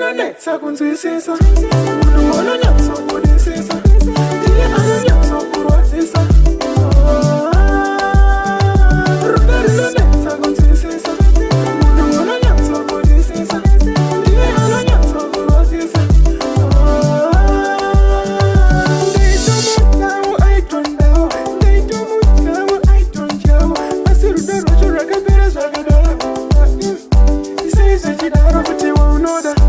Runonetsa Kunzwisisa Runonetsa Kunzwisisa Runonetsa Kunzwisisa Runonetsa Kunzwisisa Runonetsa Kunzwisisa Runonetsa Kunzwisisa I don't know I don't know I see Rudo Rakabera Zagada He says that you don't but you won't know that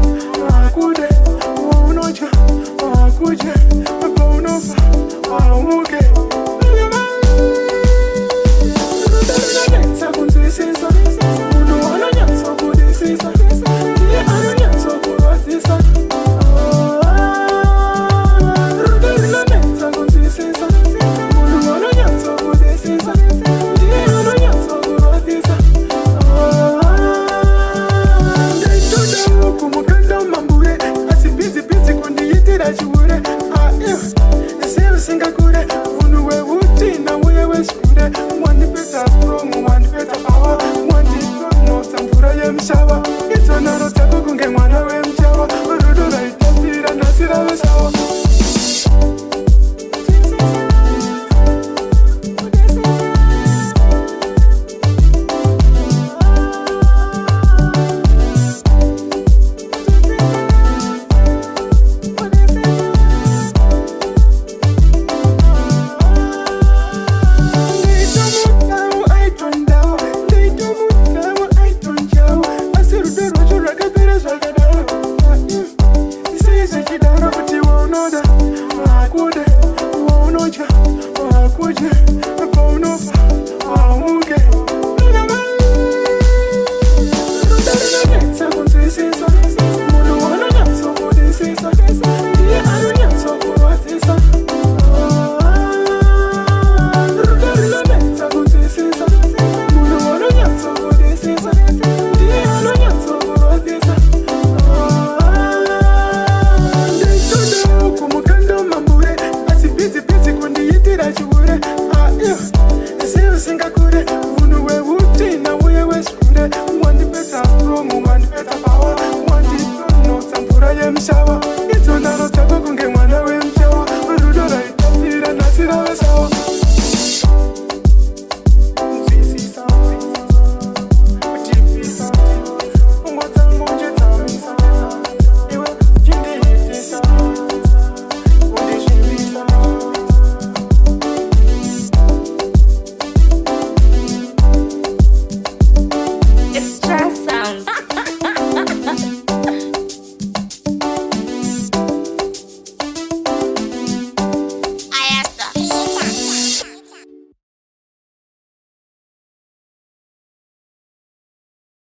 it's another taco con que mwana we mchawa Rudo na itapira na sira we sawa It's another taco con que mwana we